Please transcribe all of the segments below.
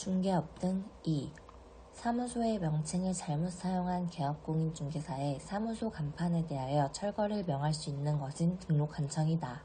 중개업 등 2. 사무소의 명칭을 잘못 사용한 개업공인중개사의 사무소 간판에 대하여 철거를 명할 수 있는 것은 등록관청이다.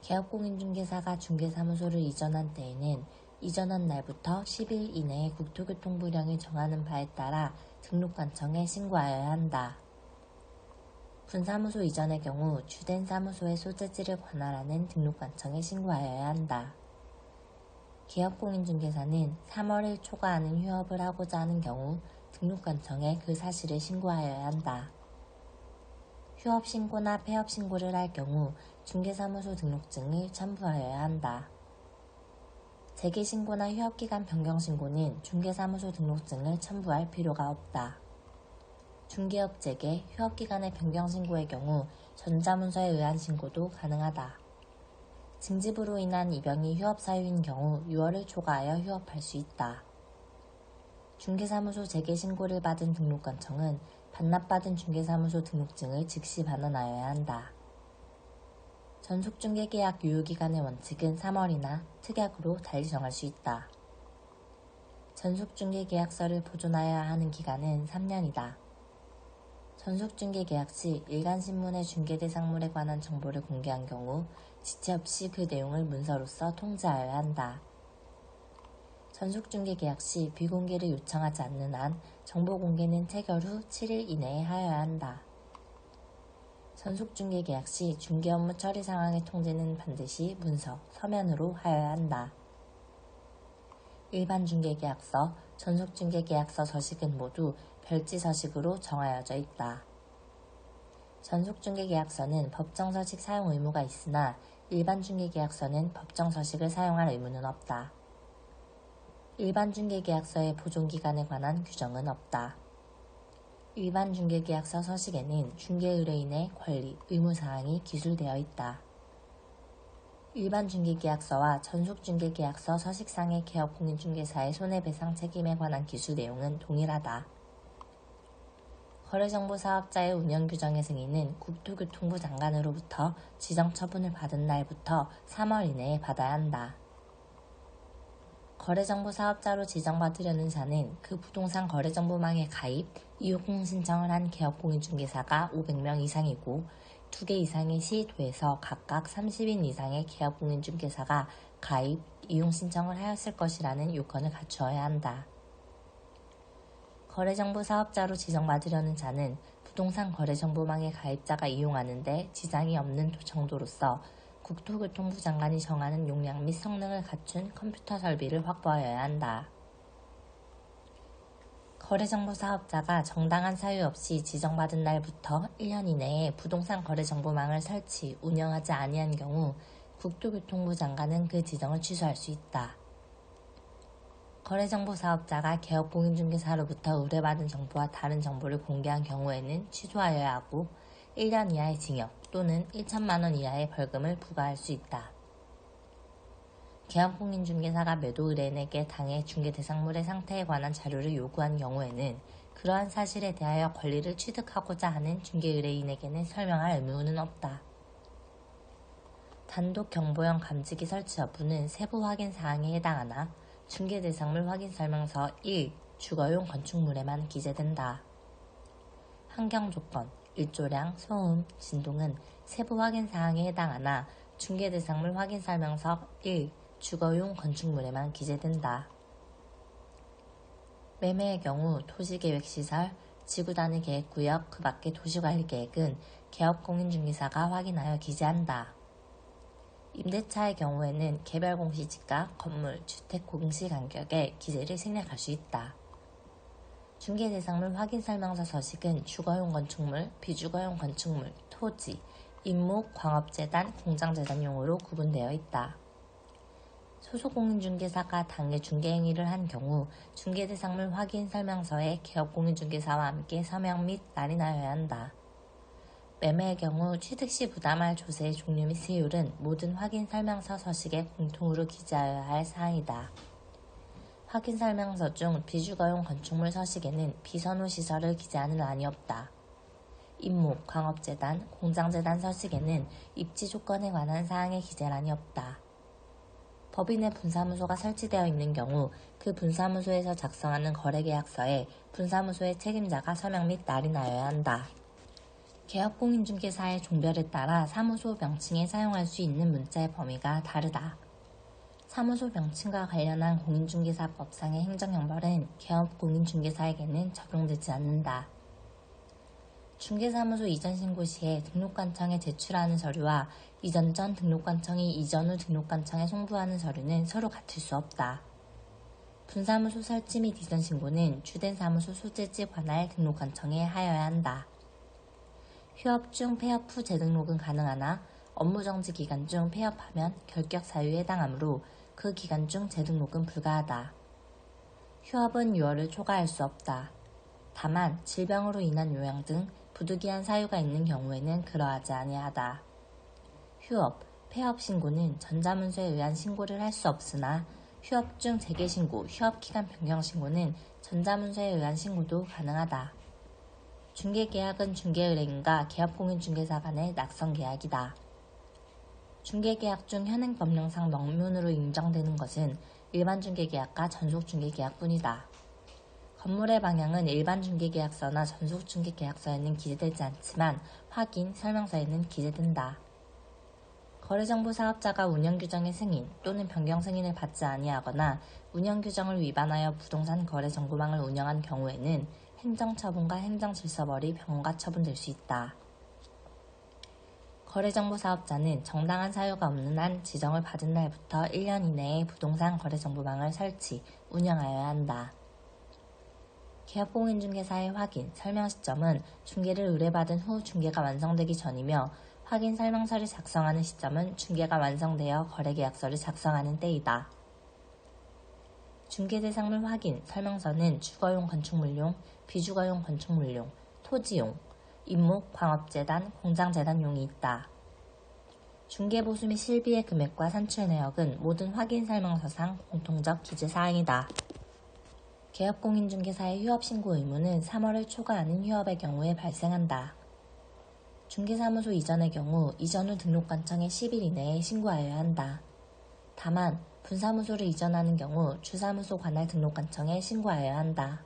개업공인중개사가 중개사무소를 이전한 때에는 이전한 날부터 10일 이내에 국토교통부령이 정하는 바에 따라 등록관청에 신고하여야 한다. 분사무소 이전의 경우 주된 사무소의 소재지를 관할하는 등록관청에 신고하여야 한다. 개업공인중개사는 3월을 초과하는 휴업을 하고자 하는 경우 등록관청에 그 사실을 신고하여야 한다. 휴업신고나 폐업신고를 할 경우 중개사무소 등록증을 첨부하여야 한다. 재개신고나 휴업기간 변경신고는 중개사무소 등록증을 첨부할 필요가 없다. 중개업 재개, 휴업기간의 변경신고의 경우 전자문서에 의한 신고도 가능하다. 징집으로 인한 입영이 휴업 사유인 경우 6월을 초과하여 휴업할 수 있다. 중개사무소 재개신고를 받은 등록관청은 반납받은 중개사무소 등록증을 즉시 반환하여야 한다. 전속중개계약 유효기간의 원칙은 3월이나 특약으로 달리 정할 수 있다. 전속중개계약서를 보존하여야 하는 기간은 3년이다. 전속중개계약 시 일간신문에 중개대상물에 관한 정보를 공개한 경우 지체 없이 그 내용을 문서로서 통지하여야 한다. 전속중개계약 시 비공개를 요청하지 않는 한 정보 공개는 체결 후 7일 이내에 하여야 한다. 전속중개계약 시 중개업무 처리 상황의 통지는 반드시 문서, 서면으로 하여야 한다. 일반중개계약서, 전속중개계약서 서식은 모두 별지 서식으로 정하여져 있다. 전속중개계약서는 법정서식 사용 의무가 있으나 일반중개계약서는 법정서식을 사용할 의무는 없다. 일반중개계약서의 보존기간에 관한 규정은 없다. 일반중개계약서 서식에는 중개의뢰인의 권리, 의무사항이 기술되어 있다. 일반중개계약서와 전속중개계약서 서식상의 개업공인중개사의 손해배상 책임에 관한 기술 내용은 동일하다. 거래정보 사업자의 운영규정의 승인은 국토교통부 장관으로부터 지정처분을 받은 날부터 3월 이내에 받아야 한다. 거래정보 사업자로 지정받으려는 자는 그 부동산 거래정보망에 가입, 이용 신청을 한 개업공인중개사가 500명 이상이고 2개 이상의 시, 도에서 각각 30인 이상의 개업공인중개사가 가입, 이용 신청을 하였을 것이라는 요건을 갖추어야 한다. 거래정보 사업자로 지정받으려는 자는 부동산 거래정보망의 가입자가 이용하는데 지장이 없는 정도로서 국토교통부 장관이 정하는 용량 및 성능을 갖춘 컴퓨터 설비를 확보하여야 한다. 거래정보 사업자가 정당한 사유 없이 지정받은 날부터 1년 이내에 부동산 거래정보망을 설치, 운영하지 아니한 경우 국토교통부 장관은 그 지정을 취소할 수 있다. 거래정보 사업자가 개업공인중개사로부터 의뢰받은 정보와 다른 정보를 공개한 경우에는 취소하여야 하고 1년 이하의 징역 또는 1천만 원 이하의 벌금을 부과할 수 있다. 개업공인중개사가 매도 의뢰인에게 당해 중개대상물의 상태에 관한 자료를 요구한 경우에는 그러한 사실에 대하여 권리를 취득하고자 하는 중개의뢰인에게는 설명할 의무는 없다. 단독 경보형 감지기 설치 여부는 세부 확인 사항에 해당하나 중개대상물 확인설명서 1. 주거용 건축물에만 기재된다. 환경조건, 일조량, 소음, 진동은 세부 확인 사항에 해당하나 중개대상물 확인설명서 1. 주거용 건축물에만 기재된다. 매매의 경우 토지계획시설, 지구단위 계획구역 그 밖의 도시관리계획은 개업공인중개사가 확인하여 기재한다. 임대차의 경우에는 개별 공시지가, 건물, 주택 공시간격에 기재를 생략할 수 있다. 중개대상물 확인설명서 서식은 주거용 건축물, 비주거용 건축물, 토지, 임목, 광업재단, 공장재단용으로 구분되어 있다. 소속공인중개사가 당해 중개행위를 한 경우 중개대상물 확인설명서에 개업공인중개사와 함께 서명 및 날인하여야 한다. 매매의 경우 취득시 부담할 조세의 종류 및 세율은 모든 확인설명서 서식에 공통으로 기재하여야 할 사항이다. 확인설명서 중 비주거용 건축물 서식에는 비선호 시설을 기재하는 란이 없다. 임목, 광업재단, 공장재단 서식에는 입지 조건에 관한 사항의 기재란이 없다. 법인의 분사무소가 설치되어 있는 경우 그 분사무소에서 작성하는 거래계약서에 분사무소의 책임자가 서명 및 날인하여야 한다. 개업공인중개사의 종별에 따라 사무소 명칭에 사용할 수 있는 문자의 범위가 다르다. 사무소 명칭과 관련한 공인중개사법상의 행정형벌은 개업공인중개사에게는 적용되지 않는다. 중개사무소 이전 신고 시에 등록관청에 제출하는 서류와 이전 전 등록관청이 이전 후 등록관청에 송부하는 서류는 서로 같을 수 없다. 분사무소 설치 및 이전 신고는 주된 사무소 소재지 관할 등록관청에 하여야 한다. 휴업 중 폐업 후 재등록은 가능하나 업무정지 기간 중 폐업하면 결격 사유에 해당하므로 그 기간 중 재등록은 불가하다. 휴업은 6월을 초과할 수 없다. 다만 질병으로 인한 요양 등 부득이한 사유가 있는 경우에는 그러하지 아니하다. 휴업, 폐업 신고는 전자문서에 의한 신고를 할 수 없으나 휴업 중 재개신고, 휴업기간 변경 신고는 전자문서에 의한 신고도 가능하다. 중개계약은 중개의뢰인과 개업공인중개사 간의 낙선계약이다. 중개계약 중 현행법령상 명문으로 인정되는 것은 일반중개계약과 전속중개계약뿐이다. 건물의 방향은 일반중개계약서나 전속중개계약서에는 기재되지 않지만 확인, 설명서에는 기재된다. 거래정보 사업자가 운영규정의 승인 또는 변경 승인을 받지 아니하거나 운영규정을 위반하여 부동산 거래정보망을 운영한 경우에는 행정처분과 행정질서벌이 병과 처분될 수 있다. 거래정보 사업자는 정당한 사유가 없는 한 지정을 받은 날부터 1년 이내에 부동산 거래정보망을 설치, 운영하여야 한다. 개업공인중개사의 확인, 설명 시점은 중개를 의뢰받은 후 중개가 완성되기 전이며 확인 설명서를 작성하는 시점은 중개가 완성되어 거래계약서를 작성하는 때이다. 중개대상물 확인, 설명서는 주거용 건축물용, 비주거용 건축물용, 토지용, 임목, 광업재단, 공장재단용이 있다. 중개보수 및 실비의 금액과 산출 내역은 모든 확인 설명서상 공통적 기재사항이다. 개업공인중개사의 휴업신고 의무는 3월을 초과하는 휴업의 경우에 발생한다. 중개사무소 이전의 경우 이전 후 등록관청에 10일 이내에 신고하여야 한다. 다만 분사무소를 이전하는 경우 주사무소 관할 등록관청에 신고하여야 한다.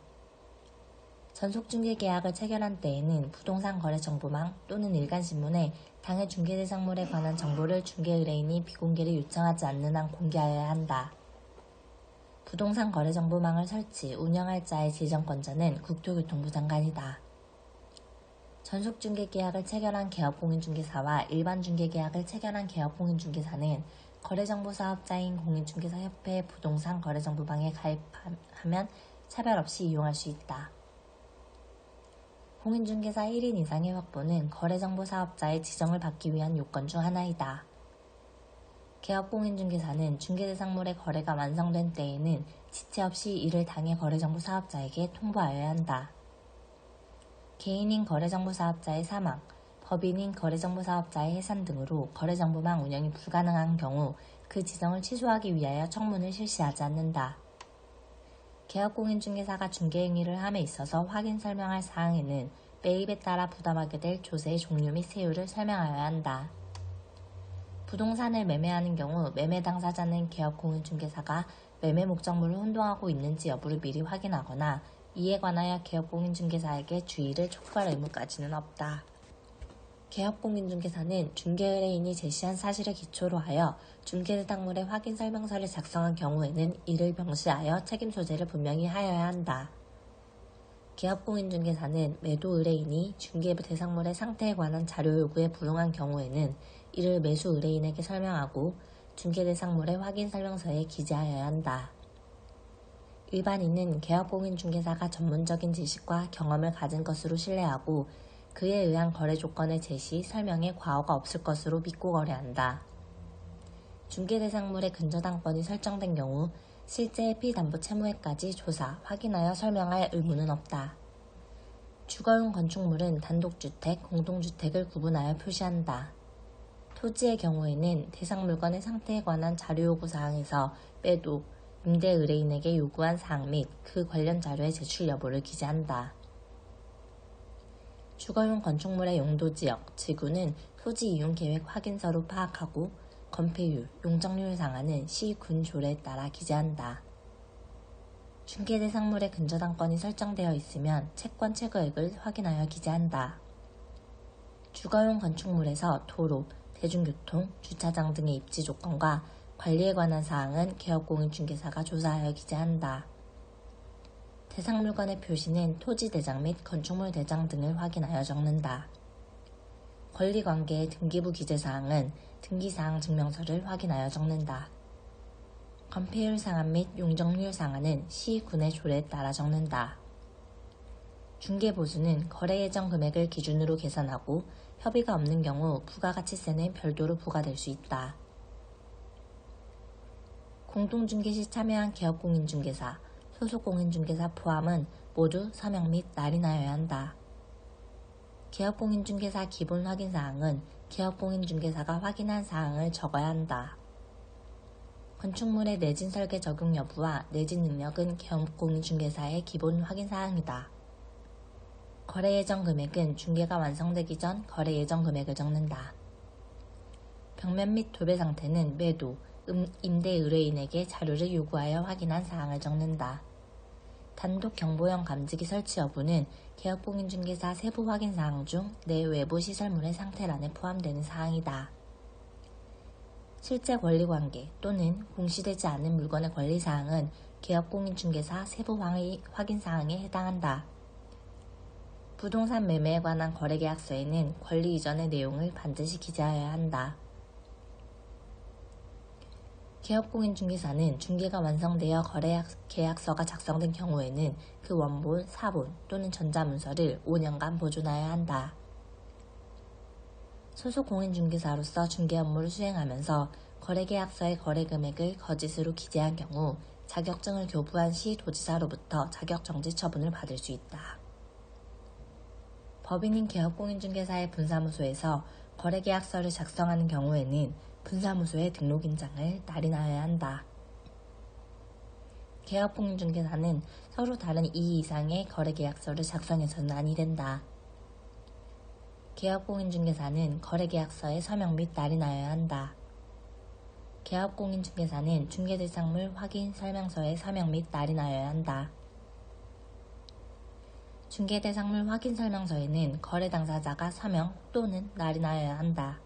전속중개계약을 체결한 때에는 부동산 거래정보망 또는 일간신문에 당해 중개대상물에 관한 정보를 중개의뢰인이 비공개를 요청하지 않는 한 공개하여야 한다. 부동산 거래정보망을 설치, 운영할 자의 지정권자는 국토교통부 장관이다. 전속중개계약을 체결한 개업공인중개사와 일반중개계약을 체결한 개업공인중개사는 거래정보사업자인 공인중개사협회의 부동산 거래정보망에 가입하면 차별 없이 이용할 수 있다. 공인중개사 1인 이상의 확보는 거래정보사업자의 지정을 받기 위한 요건 중 하나이다. 개업공인중개사는 중개대상물의 거래가 완성된 때에는 지체 없이 이를 당해 거래정보사업자에게 통보하여야 한다. 개인인 거래정보사업자의 사망, 법인인 거래정보사업자의 해산 등으로 거래정보망 운영이 불가능한 경우 그 지정을 취소하기 위하여 청문을 실시하지 않는다. 개업공인중개사가 중개행위를 함에 있어서 확인 설명할 사항에는 매입에 따라 부담하게 될 조세의 종류 및 세율을 설명하여야 한다. 부동산을 매매하는 경우 매매 당사자는 개업공인중개사가 매매 목적물을 혼동하고 있는지 여부를 미리 확인하거나 이에 관하여 개업공인중개사에게 주의를 촉구할 의무까지는 없다. 개업공인중개사는 중개의뢰인이 제시한 사실을 기초로 하여 중개대상물의 확인 설명서를 작성한 경우에는 이를 명시하여 책임 소재를 분명히 하여야 한다. 개업공인중개사는 매도 의뢰인이 중개대상물의 상태에 관한 자료 요구에 불응한 경우에는 이를 매수 의뢰인에게 설명하고 중개대상물의 확인 설명서에 기재하여야 한다. 일반인은 개업공인중개사가 전문적인 지식과 경험을 가진 것으로 신뢰하고 그에 의한 거래 조건의 제시, 설명에 과오가 없을 것으로 믿고 거래한다. 중개대상물의 근저당권이 설정된 경우 실제의 피담보 채무액까지 조사, 확인하여 설명할 의무는 없다. 주거용 건축물은 단독주택, 공동주택을 구분하여 표시한다. 토지의 경우에는 대상 물건의 상태에 관한 자료 요구 사항에서 매도, 임대 의뢰인에게 요구한 사항 및 그 관련 자료의 제출 여부를 기재한다. 주거용 건축물의 용도 지역, 지구는 토지 이용 계획 확인서로 파악하고 건폐율, 용적률 상한은 시, 군, 조례에 따라 기재한다. 중개대상물의 근저당권이 설정되어 있으면 채권 최고액을 확인하여 기재한다. 주거용 건축물에서 도로, 대중교통, 주차장 등의 입지 조건과 관리에 관한 사항은 개업공인중개사가 조사하여 기재한다. 대상물건의 표시는 토지 대장 및 건축물 대장 등을 확인하여 적는다. 권리관계의 등기부 기재사항은 등기사항 증명서를 확인하여 적는다. 건폐율 상한 및 용적률 상한은 시, 군의 조례에 따라 적는다. 중개보수는 거래 예정 금액을 기준으로 계산하고 협의가 없는 경우 부가가치세는 별도로 부과될 수 있다. 공동중개 시 참여한 개업공인중개사, 소속공인중개사 포함은 모두 서명 및 날인하여야 한다. 개업공인중개사 기본 확인사항은 개업공인중개사가 확인한 사항을 적어야 한다. 건축물의 내진 설계 적용 여부와 내진 능력은 개업공인중개사의 기본 확인사항이다. 거래 예정 금액은 중개가 완성되기 전 거래 예정 금액을 적는다. 벽면 및 도배 상태는 매도, 임대 의뢰인에게 자료를 요구하여 확인한 사항을 적는다. 단독 경보형 감지기 설치 여부는 개업공인중개사 세부 확인 사항 중 내 외부 시설물의 상태란에 포함되는 사항이다. 실제 권리관계 또는 공시되지 않은 물건의 권리사항은 개업공인중개사 세부 확인 사항에 해당한다. 부동산 매매에 관한 거래계약서에는 권리 이전의 내용을 반드시 기재하여야 한다. 개업공인중개사는 중개가 완성되어 거래계약서가 작성된 경우에는 그 원본, 사본 또는 전자문서를 5년간 보존하여야 한다. 소속공인중개사로서 중개 업무를 수행하면서 거래계약서의 거래금액을 거짓으로 기재한 경우 자격증을 교부한 시 도지사로부터 자격정지 처분을 받을 수 있다. 법인인 개업공인중개사의 분사무소에서 거래계약서를 작성하는 경우에는 분사무소의 등록인장을 날인하여야 한다. 개업공인중개사는 서로 다른 2 이상의 거래계약서를 작성해서는 아니 된다. 개업공인중개사는 거래계약서에 서명 및 날인하여야 한다. 개업공인중개사는 중개대상물 확인 설명서에 서명 및 날인하여야 한다. 중개대상물 확인 설명서에는 거래 당사자가 서명 또는 날인하여야 한다.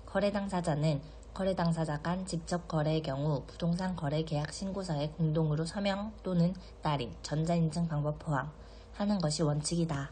거래 당사자는 거래 당사자 간 직접 거래의 경우 부동산 거래 계약 신고서에 공동으로 서명 또는 날인, 전자인증 방법 포함하는 것이 원칙이다.